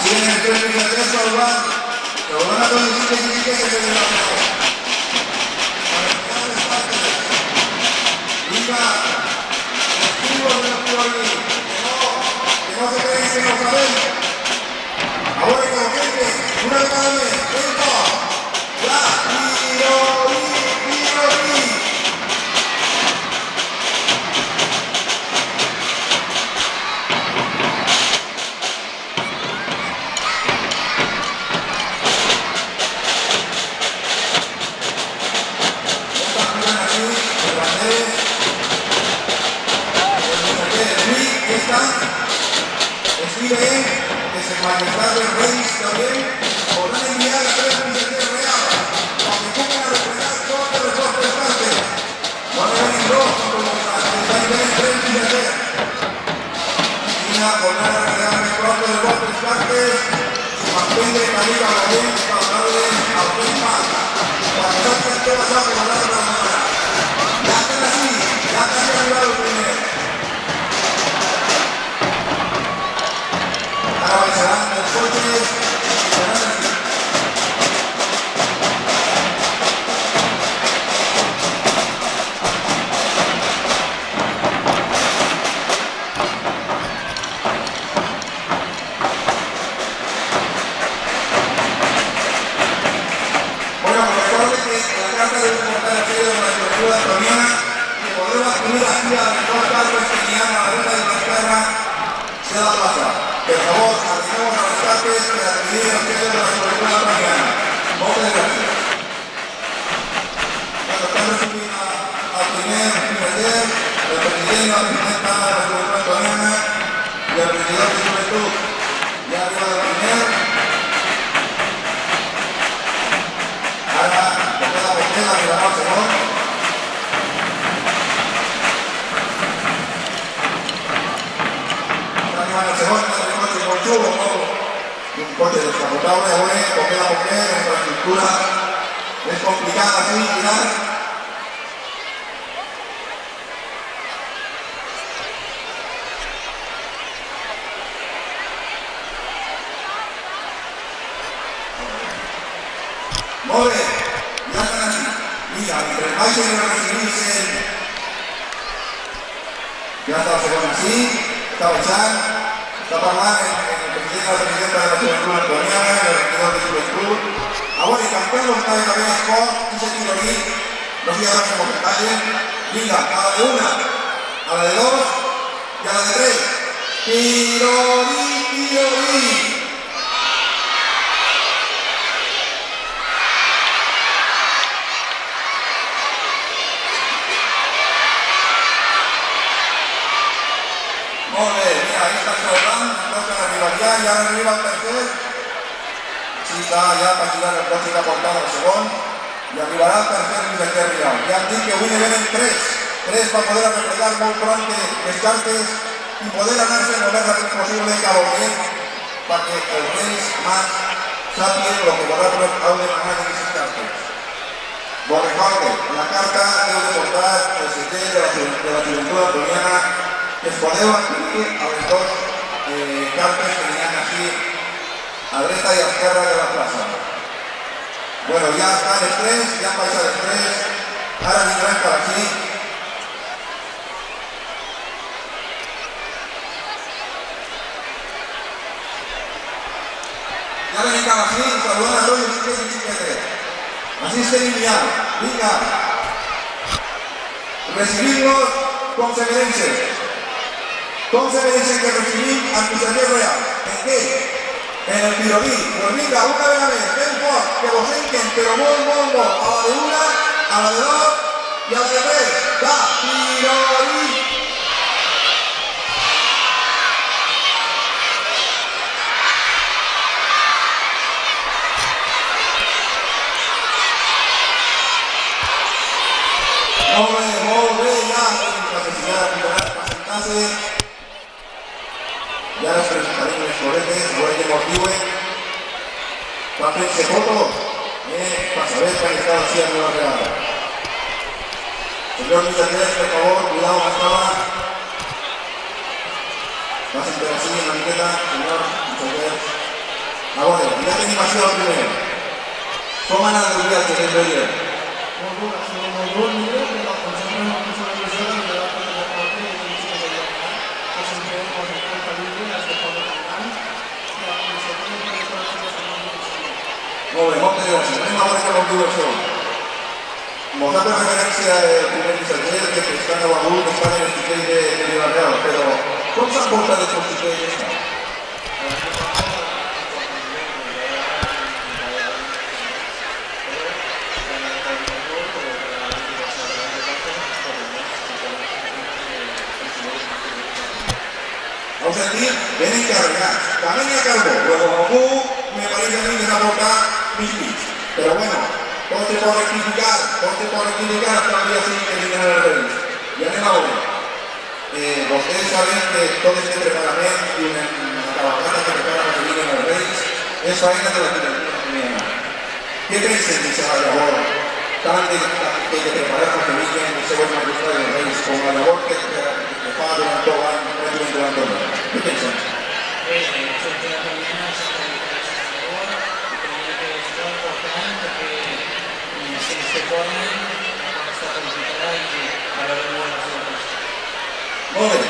Viene el tren de tres al bar. Lo van a conducir que se le da. Venga, escribo de los aquí. Que no se creen que no saben. Ahora que la gente, una de cada vez, venga. Ya, tiro. Escribe que se majestad del rey también podrán enviar a 3 prisioneros reales para que pongan a reflejar todos los protestantes. Van a venir dos como los protestantes 3 prisioneros. China podrá reflejar el propio de los protestantes y mantiene la vida a la gente para darle a los más. Para que no se esté pasando por la mano. Ya están así, ya están arribados primero. Ahora serán los coches y serán así. Bueno, recuerde que la carta debe portar el sello de la estructura antoniana que podremos acudir aquí a la mejor carta esteniana a la ruta de la tierra de la plaza. Por favor, animemos a los capes que adquirir el sello de la cobertura mañana. Muchas gracias. Bueno, estamos subiendo al primer primer, el presidente y la presidenta de la cobertura mañana y el presidente de Juventud. Ya arriba del primer. Ahora, después la botella que la más según. Un coche descapotable, porque la infraestructura es complicada así, mirar. More, ya están así. Mira, entre el país y el recibirse. Ya está la segunda así, está Bechán. Está Parmán, el presidente de la Juventud Antoniana, el regidor de Juventud. Ahora el campeón está de cabeza Sport, un sentido aquí, no voy a dar como detalle. Venga, a la de una, a la de dos y a la de tres. Tirorí. Ahí está Solán, toca la rivalidad, ya arriba el tercer. Sí, está ya para tirar el coche y la portada al segundo. Y arribará el tercer y aquí arriba. Ya han dicho que vienen tres para poder arreglar muy pronto Descartes y poder ganarse lo más rápido posible Cabo Bien para que el rey más sapie lo que podrá aún de mañana de Descartes. Borrejalde, la carta debe portar el secretario de la Juventud Antoniana que podeu adquirir a les dos cartes que tenían así a derecha y a izquierda de la plaza. Bueno, ya están el 3, ya han pasado el 3, ahora vendrán para aquí. Ya ven cada así, saludan a todos y así se enviado. Venga, recibimos con semerense. Entonces me dicen que recibí al prisionero real. ¿En qué? En el Tirorí. Pues venga, una vez a vez, ten por, que vos enquen, pero muy. A la de una, a la de dos y a la de tres. Ya, Tirorí. Muy bien, ya. La necesidad de presentarse. Ya les presentaré los coletes, ahora que motive. Pásense fotos, para saber que han estado haciendo la real. Señor Michael, por favor, cuidado más cama. Pásense así en la miqueta, señor Michael. animació al primer? Com ha anat el viatge aquest dia? Molt dur, ha sigut molt dur, mira, però com sempre és una persona il·lusió de millorar tot el deporte i de l'inici de guanyar, que sempre posa en família, has de poder tant, i la comissió també per les coses que s'han de Molt bé, moltes gràcies. Anem a veure què vol dir això. Mos ha fet referència el primer missatger que està nou adult, que està en el titell de Vilareal, però com s'han portat el titell d'esta? Heu sentit? Venen carregats. També n'hi ha carbó, però com algú me parece a mí que s'ha portat mig. Però bueno, tot se pot rectificar hasta el dia 5 que vindran els Reis. I anem a veure. Vostès saben que tot este preparament i una cabalgata que prepara que vinguin els Reis és feina de la directiva criminal. Què pensen de la llavor tant de preparar que vinguin els següents magistrats dels Reis com la llavor que fa durant tot l'any, pràcticament durant tot l'any? Què pensen? Bé, soy de la mañana, soy de la y creía que es muy importante porque si se ponen, vamos a estar y a ver buenas cosas. Molt bé.